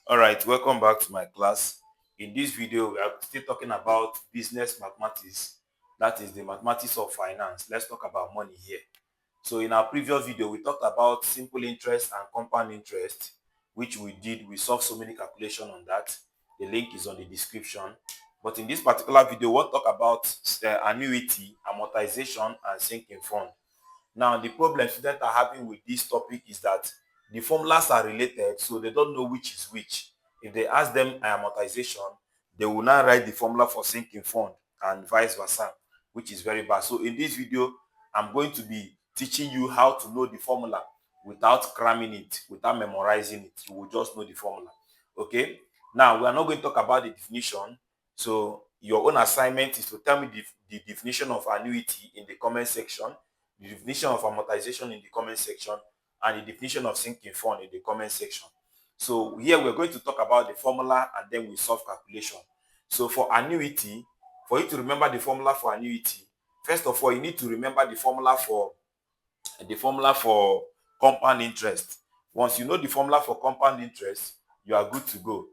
All right, welcome back to my class. In this video, we are still talking about business mathematics. That is the mathematics of finance. Let's talk about money here. So in our previous video, we talked about simple interest and compound interest, which we did. We solved so many calculations on that. The link is on the description. But in this particular video, we'll talk about annuity, amortization, and sinking fund. Now, the problem students are having with this topic is that the formulas are related, so they don't know which is which. If they ask them amortization, they will now write the formula for sinking fund and vice versa, which is very bad. So in this video, I'm going to be teaching you how to know the formula without cramming it, without memorizing it. You will just know the formula. Okay? Now, we are not going to talk about the definition. So your own assignment is to tell me the definition of annuity in the comment section, the definition of amortization in the comment section, and the definition of sinking fund in the comment section. So here we're going to talk about the formula and then we solve calculation. So for annuity, for you to remember the formula for annuity, first of all, you need to remember the formula for compound interest. Once you know the formula for compound interest, you are good to go.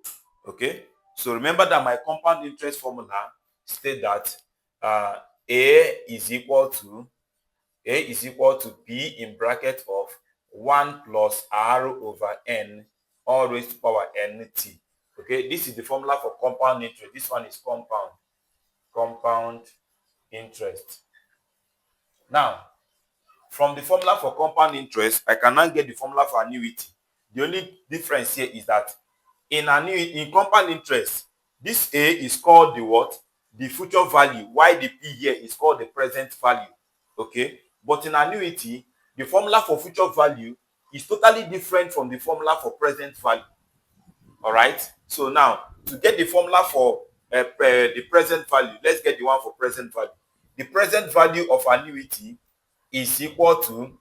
Okay? So remember that my compound interest formula state that uh, A is equal to P in bracket of 1 plus R over N all raised to power NT. Okay, this is the formula for compound interest. This one is compound interest. Now, from the formula for compound interest, I can now get the formula for annuity. The only difference here is that in compound interest, this A is called the what? The future value, while the P here is called the present value. Okay, but in annuity, the formula for future value is totally different from the formula for present value. All right, so now to get the formula for the present value, let's get the one for present value. The present value of annuity is equal to,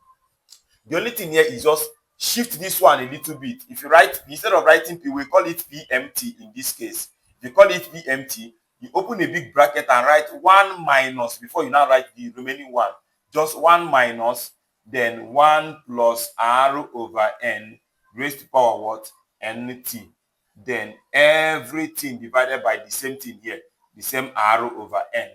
the only thing here is just shift this one a little bit. If you write, instead of writing P, we call it PMT in this case. If you call it PMT, you open a big bracket and write 1 minus, before you now write the remaining one, just 1 minus, then 1 plus R over N raised to power what? NT. Then everything divided by the same thing here, the same R over N.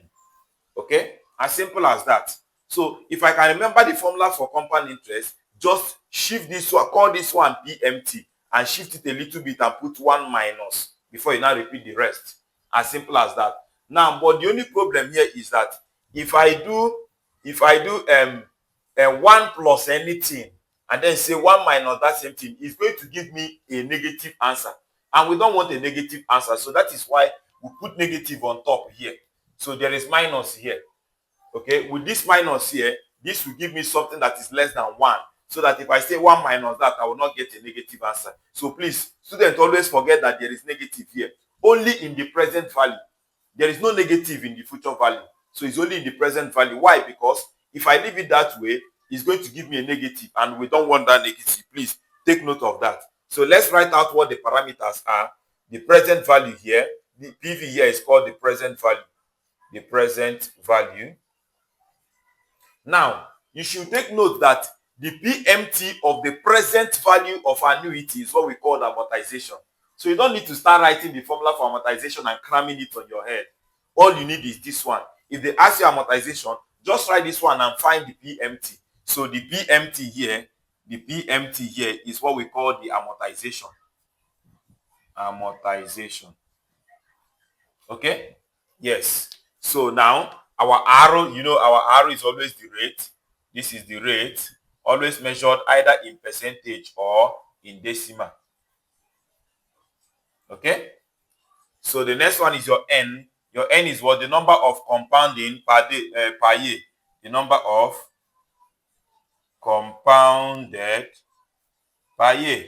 Okay, as simple as that. So if I can remember the formula for compound interest, just shift this one, call this one PMT, and shift it a little bit and put 1 minus before you now repeat the rest. As simple as that. Now, but the only problem here is that if I do 1 plus anything and then say 1 minus that same thing, it's going to give me a negative answer, and we don't want a negative answer. So that is why we put negative on top here. So there is minus here. Okay, with this minus here, this will give me something that is less than 1. So that if I say 1 minus that, I will not get a negative answer. So please, students, always forget that there is negative here. Only in the present value. There is no negative in the future value. So it's only in the present value. Why? Because if I leave it that way, it's going to give me a negative, and we don't want that negative. Please take note of that. So let's write out what the parameters are. The present value here, the PV here is called the present value. The present value. Now, you should take note that the PMT of the present value of annuity is what we call amortization. So you don't need to start writing the formula for amortization and cramming it on your head. All you need is this one. If they ask you amortization, just write this one and find the PMT. So the PMT here is what we call the amortization. Amortization. Okay? Yes. So now our arrow, our arrow is always the rate. This is the rate, always measured either in percentage or in decimal. Okay? So the next one is your N. Your N is what? The number of compounding per day, per year. The number of compounded per year.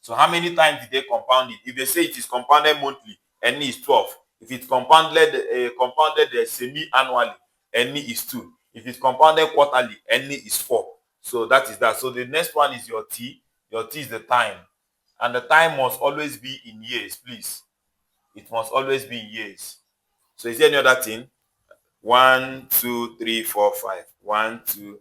So how many times did they compound it? If they say it is compounded monthly, N is 12. If it's compounded semi-annually, N is 2. If it's compounded quarterly, N is 4. So that is that. So the next one is your T. Your T is the time. And the time must always be in years, please. It must always be in years. So is there any other thing? 1, 2, 3, 4, 5. 1, 2,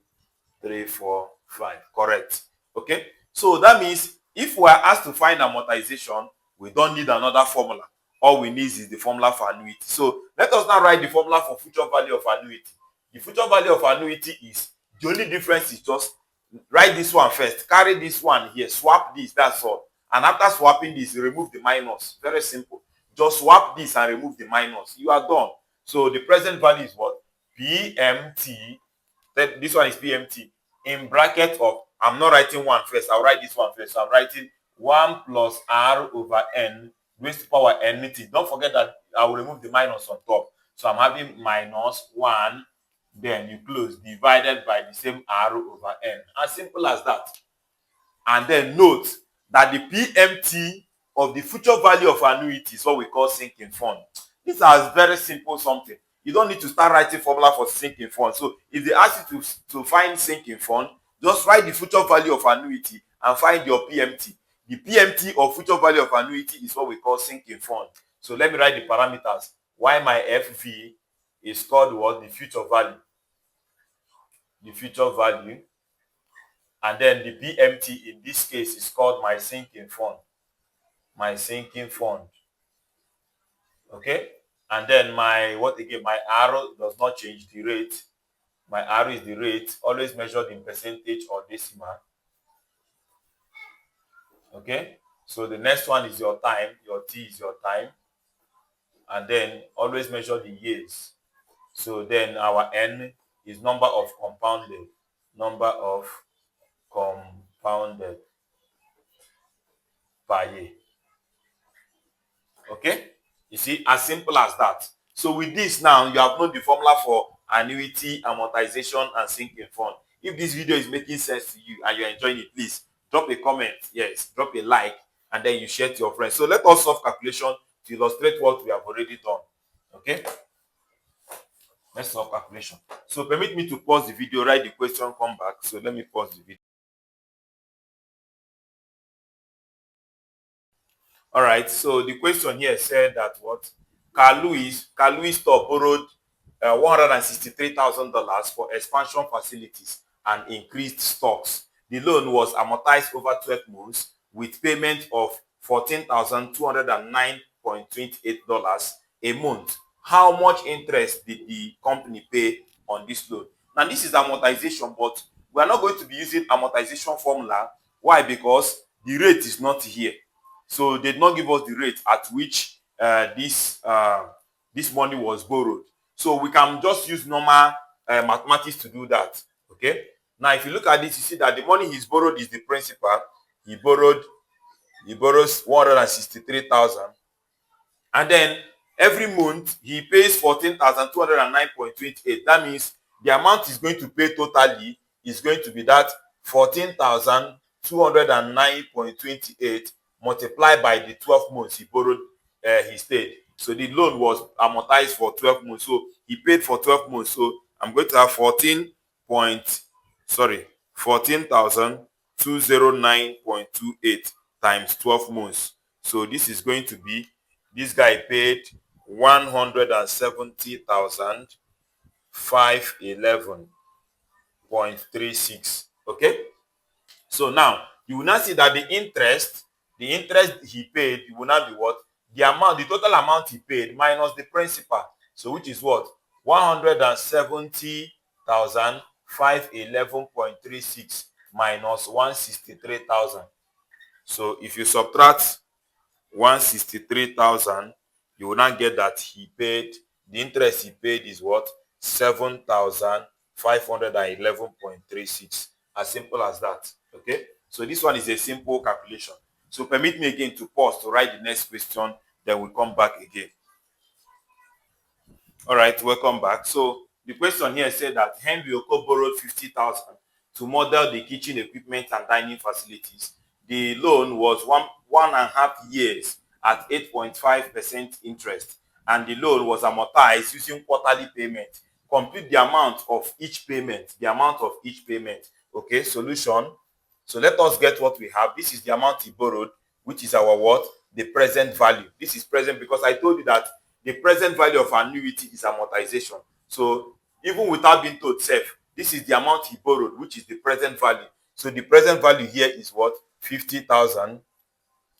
3, 4, 5. Correct. Okay. So that means If we are asked to find amortization, we don't need another formula. All we need is the formula for annuity. So let us now write the formula for future value of annuity. The future value of annuity is, the only difference is just write this one first, carry this one here, swap this, that's all. And after swapping this, remove the minus. Very simple. Just swap this and remove the minus. You are done. So the present value is what? PMT. This one is PMT. In bracket of, I'm not writing one first, I'll write this one first. So I'm writing 1 plus R over N raised to power N T. Don't forget that I will remove the minus on top. So I'm having minus 1, then you close, divided by the same R over N. As simple as that. And then note that the PMT of the future value of annuity is what we call sinking fund. This is very simple something. You don't need to start writing formula for sinking fund. So if they ask you to find sinking fund, just write the future value of annuity and find your PMT. The PMT of future value of annuity is what we call sinking fund. So let me write the parameters. Why my FV is called what? The future value. The future value. And then the PMT in this case is called my sinking fund. My sinking fund. Okay? And then my, what again? My arrow does not change the rate. My arrow is the rate, always measured in percentage or decimal. Okay? So the next one is your time. Your T is your time. And then always measure the years. So then our N is number of compounded. Number of compounded per year. Okay? You see, as simple as that. So with this now, you have known the formula for annuity, amortization, and sinking fund. If this video is making sense to you and you're enjoying it, please drop a comment. Yes, drop a like, and then you share to your friends. So let us solve calculation to illustrate what we have already done. Okay? Let's solve calculation. So permit me to pause the video, write the question, come back. So let me pause the video. All right, so the question here said that what? Carl Lewis store borrowed $163,000 for expansion facilities and increased stocks. The loan was amortized over 12 months with payment of $14,209.28 a month. How much interest did the company pay on this loan? Now, this is amortization, but we are not going to be using amortization formula. Why? Because the rate is not here. So they did not give us the rate at which this money was borrowed. So we can just use normal mathematics to do that. Okay. Now, if you look at this, you see that the money he's borrowed is the principal. He borrows 163,000, and then every month he pays 14,209.28. That means the amount he's going to pay totally is going to be that 14,209.28 multiplied by the 12 months he borrowed, he stayed. So the loan was amortized for 12 months. So he paid for 12 months. So I'm going to have 14,209.28 times 12 months. So this is going to be, this guy paid 170,511.36. Okay? So now you will now see that the interest he paid, it will now be what? The total amount he paid minus the principal. So which is what? 170,511.36 minus 163,000. So if you subtract 163,000, you will not get that the interest he paid is what? 7,511.36. As simple as that. Okay? So this one is a simple calculation. So permit me again to pause to write the next question, then we'll come back again. All right, welcome back. So the question here said that Henry Oko borrowed 50,000 to model the kitchen equipment and dining facilities. The loan was one and a half years at 8.5% interest, and the loan was amortized using quarterly payment. Compute the amount of each payment. Okay, solution. So let us get what we have. This is the amount he borrowed, which is our what? The present value. This is present because I told you that the present value of annuity is amortization. So even without being told safe, this is the amount he borrowed, which is the present value. So the present value here is what? 50,000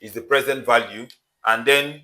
is the present value, and then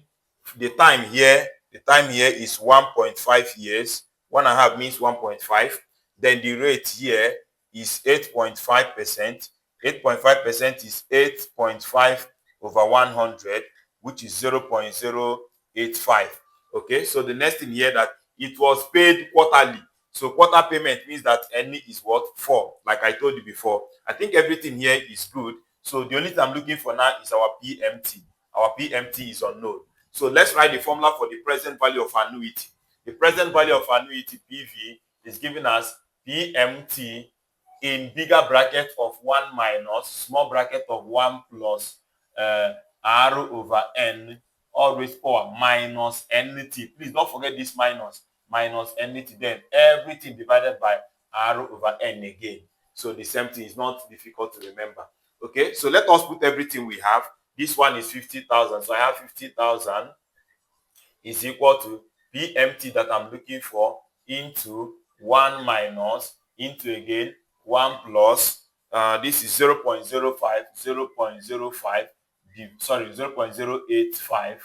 the time here is 1.5 years. 1.5 means 1.5. Then the rate here is 8.5%. 8.5% is 8.5 over 100, which is 0.085. Okay, so the next thing here, that it was paid quarterly. So quarter payment means that any is what? 4, like I told you before. I think everything here is good. So the only thing I'm looking for now is our PMT. Our PMT is unknown. So let's write the formula for the present value of annuity. The present value of annuity, PV, is given as PMT in bigger bracket of 1 minus small bracket of 1 plus R over N, all raised power minus NT. Please don't forget this minus NT. Then everything divided by R over N again. So the same thing is not difficult to remember. Okay, so let us put everything we have. This one is 50,000. So I have 50,000 is equal to PMT that I'm looking for into 1 minus into again 1 plus this is 0.05 0.085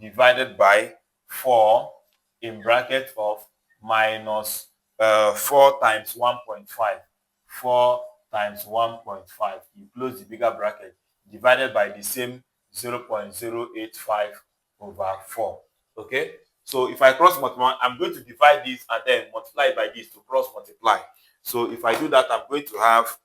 divided by 4 in bracket of minus 4 times 1.5. 4 times 1.5, you close the bigger bracket, divided by the same 0.085 over 4. Okay, so if I cross multiply, I'm going to divide this and then multiply by this to cross multiply. So if I do that, I'm going to have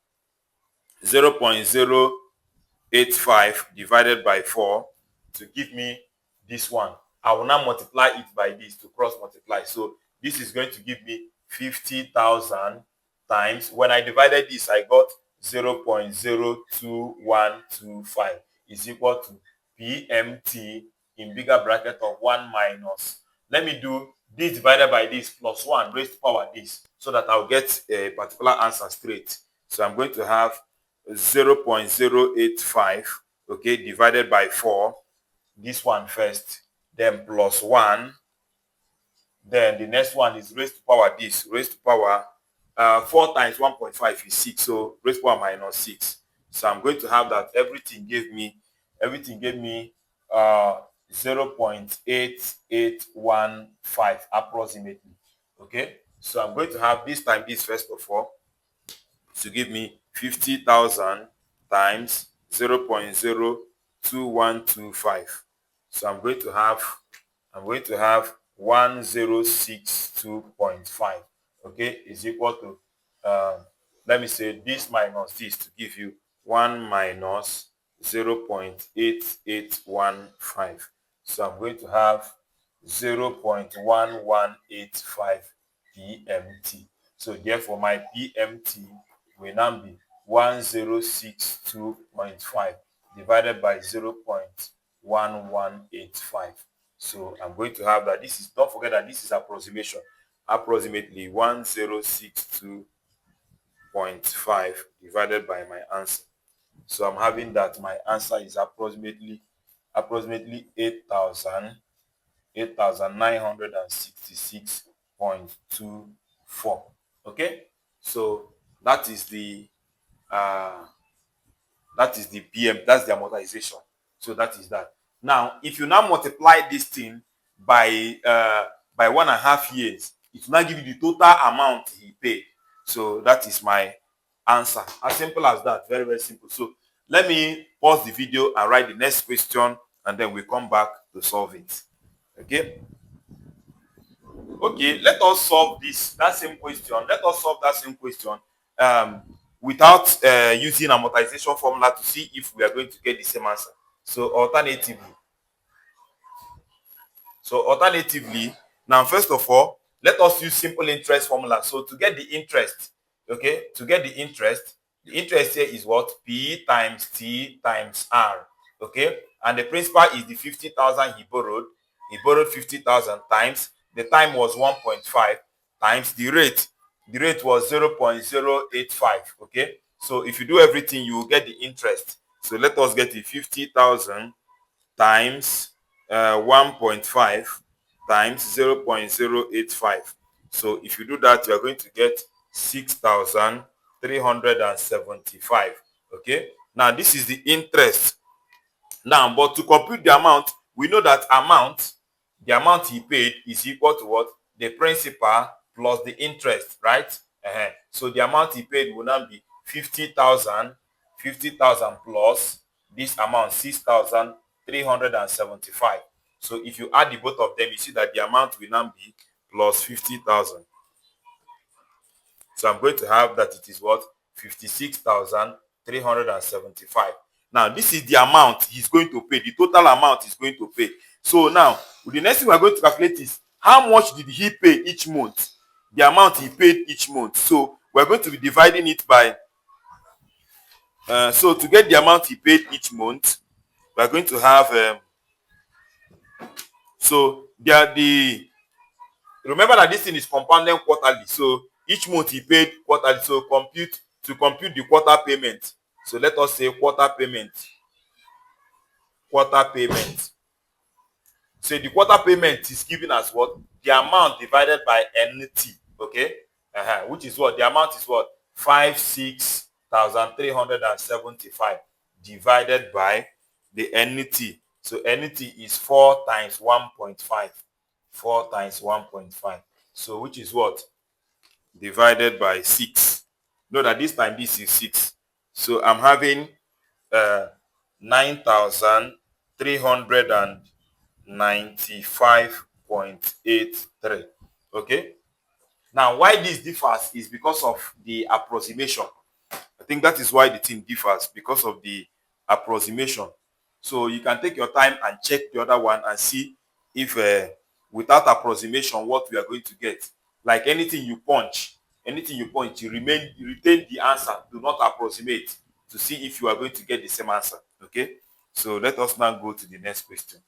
0.085 divided by 4 to give me this one. I will now multiply it by this to cross multiply. So this is going to give me 50,000 times, when I divided this, I got 0.02125 is equal to PMT in bigger bracket of 1 minus. Let me do this divided by this plus 1 raised to power this, so that I'll get a particular answer straight. So I'm going to have 0.085, okay, divided by 4. This one first, then plus 1. Then the next one is raised to power this, raised to power 4 times 1.5 is 6, so raised to power minus 6. So I'm going to have that everything gave me 0.8815 approximately. Okay, so I'm going to have this time this first of all to give me 50,000 times 0.02125. So I'm going to have 1062.5. Okay, is equal to let me say this minus this to give you 1 minus 0.8815. So I'm going to have 0.1185 PMT. So therefore my PMT will now be 1062.5 divided by 0.1185. So I'm going to have that. This is, don't forget that this is approximation. Approximately 1062.5 divided by my answer. So I'm having that my answer is approximately 8,966.24. Okay, so that is the PM, that's the amortization. So that is that. Now if you now multiply this thing by 1.5 years, it will now give you the total amount he paid. So that is my answer. As simple as that. Very, very simple. So let me pause the video and write the next question, and then we come back to solve it. Okay, let us solve that same question. Let us solve that same question without using amortization formula, to see if we are going to get the same answer. So alternatively, now first of all, let us use simple interest formula. So to get the interest, okay, the interest here is what? P times T times R. Okay, and the principal is the 50,000 he borrowed. He borrowed 50,000 times the time was 1.5 times the rate. The rate was 0.085. Okay, so if you do everything, you will get the interest. So let us get the 50,000 times 1.5 times 0.085. So if you do that, you are going to get 6,375. Okay, Now this is the interest. Now, but to compute the amount, we know that the amount he paid is equal to what? The principal plus the interest, right? So the amount he paid will now be 50,000, 50,000 plus this amount, 6,375. So if you add the both of them, you see that the amount will now be plus 50,000. So I'm going to have that it is what? 56,375. Now, this is the amount he's going to pay, the total amount he's going to pay. So now, the next thing we're going to calculate is how much did he pay each month? The amount he paid each month. So we're going to be dividing it by, so to get the amount he paid each month, we're going to have, so remember that this thing is compounded quarterly. So each month he paid quarterly. So compute the quarter payment. So let us say quarter payment. So the quarter payment is given as what? The amount divided by NT. Okay? Which is what? The amount is what? 56,375 divided by the NT. So NT is 4 times 1.5. 4 times 1.5. So which is what? Divided by 6. Know that this time this is 6. So I'm having 9,395.83. Okay? Now, why this differs is because of the approximation. I think that is why the thing differs, because of the approximation. So you can take your time and check the other one and see if without approximation what we are going to get. Like anything you punch, you retain the answer. Do not approximate to see if you are going to get the same answer. Okay? So let us now go to the next question.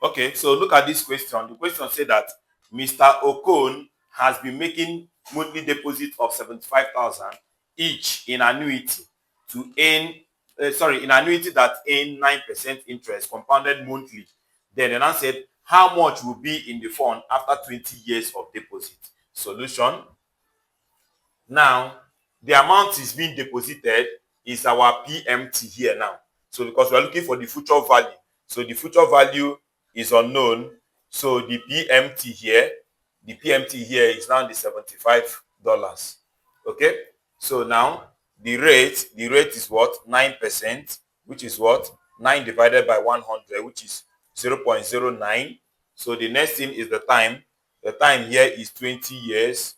Okay, so look at this question. The question said that Mr. Okon has been making monthly deposit of 75,000 each in annuity to earn, in annuity that earn 9% interest compounded monthly. Then the answer said, how much will be in the fund after 20 years of deposit? Solution. Now, the amount is being deposited is our PMT here now. So because we are looking for the future value. So the future value is unknown. So the PMT here is now the $75. Okay? So now the rate is what? 9%, which is what? 9 divided by 100, which is 0.09. So the next thing is the time. The time here is 20 years.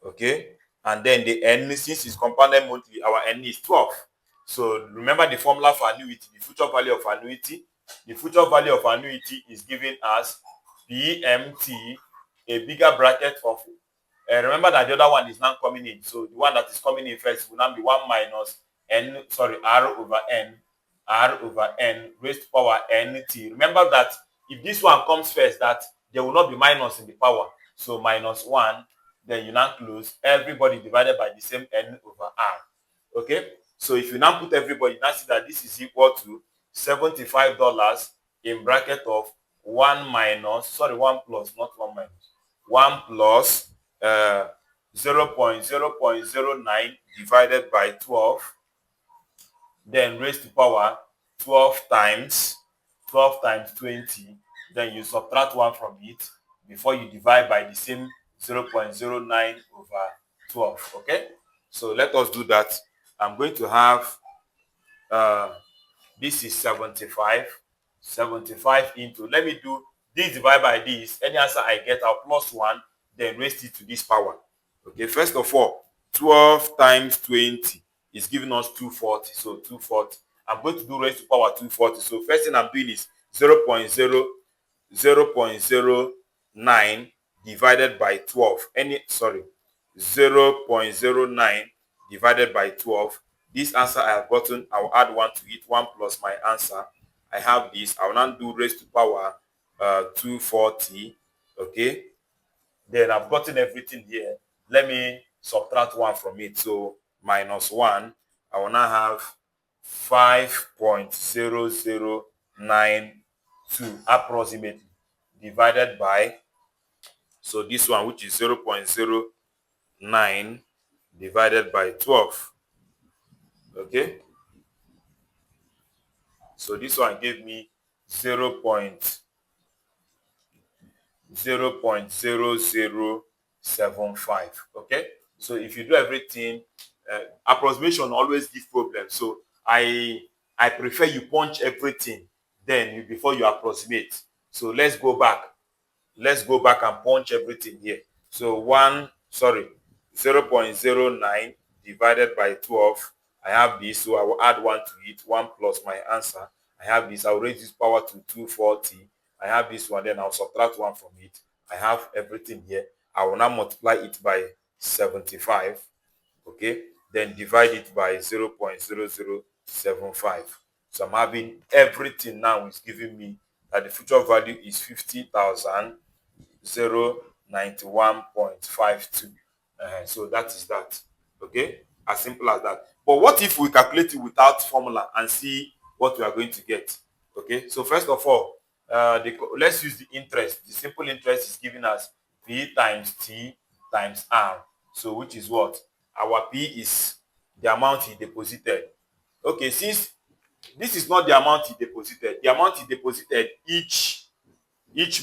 Okay, and then the N, since it's compounded monthly, our N is 12. So remember the formula for annuity, the future value of annuity. The future value of annuity is given as PMT, a bigger bracket of, remember that the other one is now coming in. So the one that is coming in first will now be 1 minus R over N raised to power NT. Remember that if this one comes first, that there will not be minus in the power. So minus 1, then you now close everybody divided by the same N over R. Okay? So if you now put everybody, you now see that this is equal to $75 in bracket of 1 plus, not 1 minus. 1 plus 0.09 divided by 12, then raised to power 12 times 20, then you subtract 1 from it before you divide by the same 0.09 over 12. Okay, so let us do that. I'm going to have this is 75 into, let me do this divided by this. Any answer I get, I'll plus 1, then raise it to this power. Okay, first of all, 12 times 20 is giving us 240. So 240. I'm going to do raised to power 240. So first thing I'm doing is 0.09 divided by 12. 0.09 divided by 12. This answer I have gotten, I will add 1 to it, 1 plus my answer. I have this. I will now do raised to power 240. Okay. Then I've gotten everything here. Let me subtract 1 from it. So minus 1. I will now have 5.0092 approximately divided by, so this one, which is 0.09 divided by 12. Okay, so this one gave me 0.0075. Okay, so if you do everything, approximation always give problem. So I prefer you punch everything then before you approximate. So let's go back and punch everything here. So 0.09 divided by 12. I have this, so I will add 1 to it, 1 plus my answer. I have this, I will raise this power to 240. I have this one, then I'll subtract 1 from it. I have everything here. I will now multiply it by 75. Okay, then divide it by 0.0075. So I'm having everything now is giving me that the future value is 50,000 091.52. So that is that. Okay, as simple as that. But what if we calculate it without formula and see what we are going to get? Okay, so first of all, let's use the interest. The simple interest is giving us P times T times R. So which is what? Our P is the amount he deposited. Okay, since this is not the amount he deposited, the amount he deposited each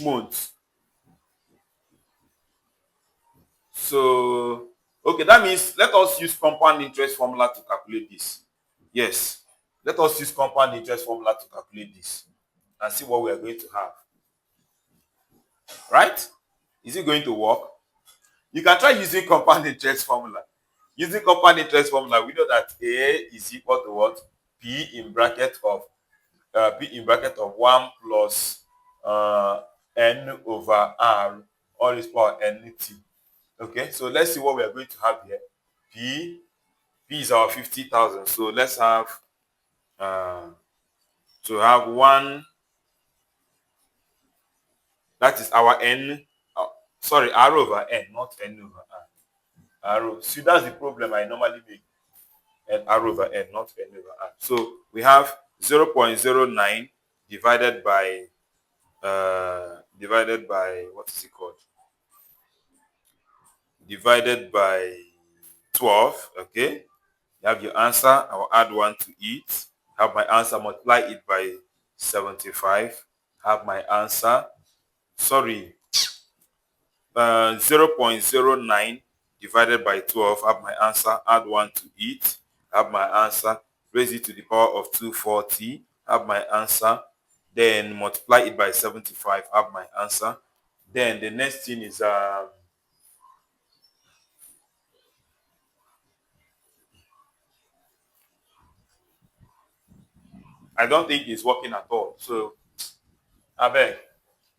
month. So, okay, that means let us use compound interest formula to calculate this. Yes, let us use compound interest formula to calculate this and see what we are going to have. Right? Is it going to work? You can try using compound interest formula. Using compound interest formula, we know that A is equal to what? P in bracket of 1 plus n over r all is power nt. Okay, so let's see what we are going to have here. P is our 50,000. So let's have one. That is our n. Sorry, r over n, not n over r. See, that's the problem I normally make. And r over n, not n over r. So we have 0.09 divided by what is it called? Divided by 12. Okay, you have your answer. I will add 1 to it. Have my answer, multiply it by 75. Have my answer. Sorry, 0.09 divided by 12. Have my answer. Add 1 to it. Have my answer. Raise it to the power of 240. Have my answer. Then multiply it by 75. Have my answer. Then the next thing is I don't think it's working at all. So I beg.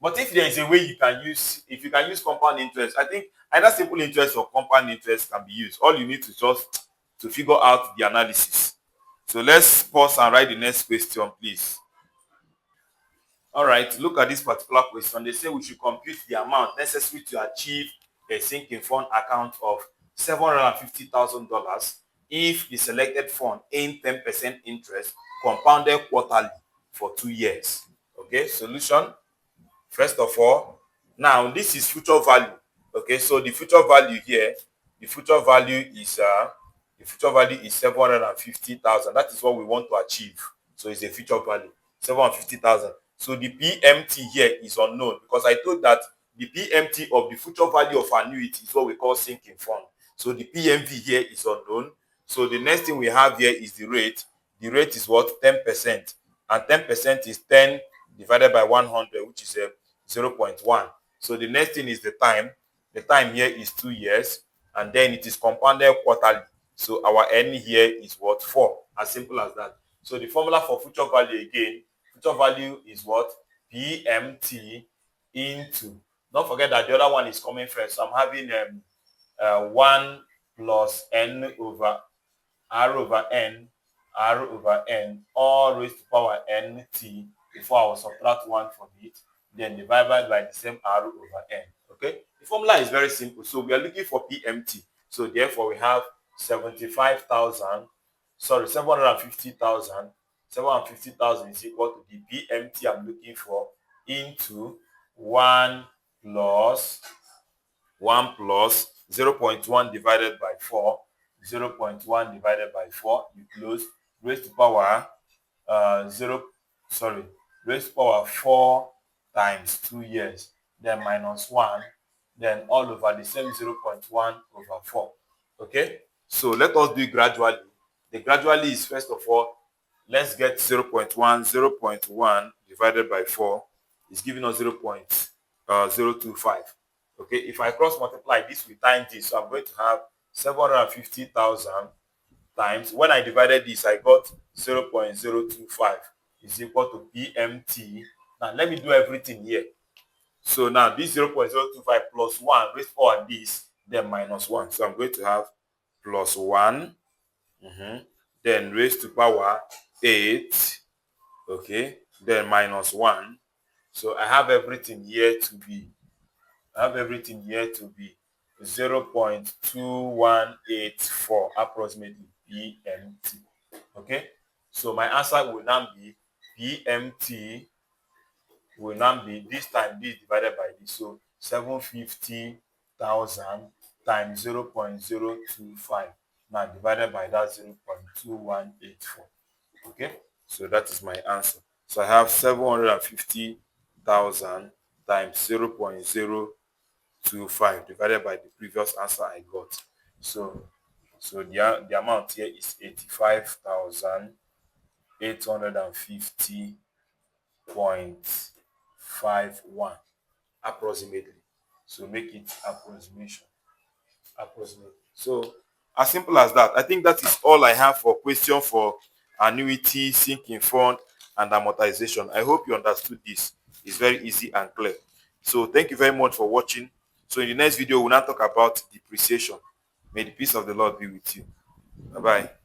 But if there is a way you can use, if you can use compound interest, I think either simple interest or compound interest can be used. All you need to just to figure out the analysis. So let's pause and write the next question, please. All right, look at this particular question. They say we should compute the amount necessary to achieve a sinking fund account of $750,000 if the selected fund earned 10% interest compounded quarterly for 2 years. Okay, solution. First of all, now this is future value. Okay, so the future value here, the future value is 750,000. That is what we want to achieve. So it's a future value, 750,000. So the PMT here is unknown because I told that the PMT of the future value of annuity is what we call sinking fund. So the PMV here is unknown. So the next thing we have here is the rate. The rate is what? 10%. And 10% is 10 divided by 100, which is 0.1. So the next thing is the time. The time here is 2 years. And then it is compounded quarterly. So our N here is what? 4. As simple as that. So the formula for future value again, future value is what? PMT into. Don't forget that the other one is coming first. So I'm having 1 plus N over r over n, all raised to power nt before I will subtract 1 from it, then divided by the same r over n. Okay, the formula is very simple. So we are looking for PMT. So therefore we have 75,000, sorry, 750,000. 750,000 is equal to the PMT I'm looking for into 1 plus 0.1 divided by 4. 0.1 divided by 4, you close, raised to power raised to power 4 times 2 years, then minus 1, then all over the same 0.1 over 4. Okay, so let us do it gradually. The gradually is, first of all, let's get 0.1. 0.1 divided by 4 is giving us 0.025. Okay, if I cross multiply this with time this, so I'm going to have 750,000 times, when I divided this, I got 0.025 is equal to PMT. Now let me do everything here. So now this 0.025 plus 1 raised to power this, then minus 1. So I'm going to have plus 1, then raised to power 8, okay, then minus 1. So I have everything here to be 0.2184 approximately PMT. Okay, so my answer will now be PMT will now be, this time this divided by this, so 750,000 times 0.025, now divided by that 0.2184. Okay, so that is my answer. So I have 750,000 times 0.025 divided by the previous answer I got. So the amount here is 85,850.51 approximately. So make it approximation. So as simple as that. I think that is all I have for question for annuity, sinking fund, and amortization. I hope you understood this. It's very easy and clear. So thank you very much for watching. So in the next video, we'll now talk about depreciation. May the peace of the Lord be with you. Bye-bye.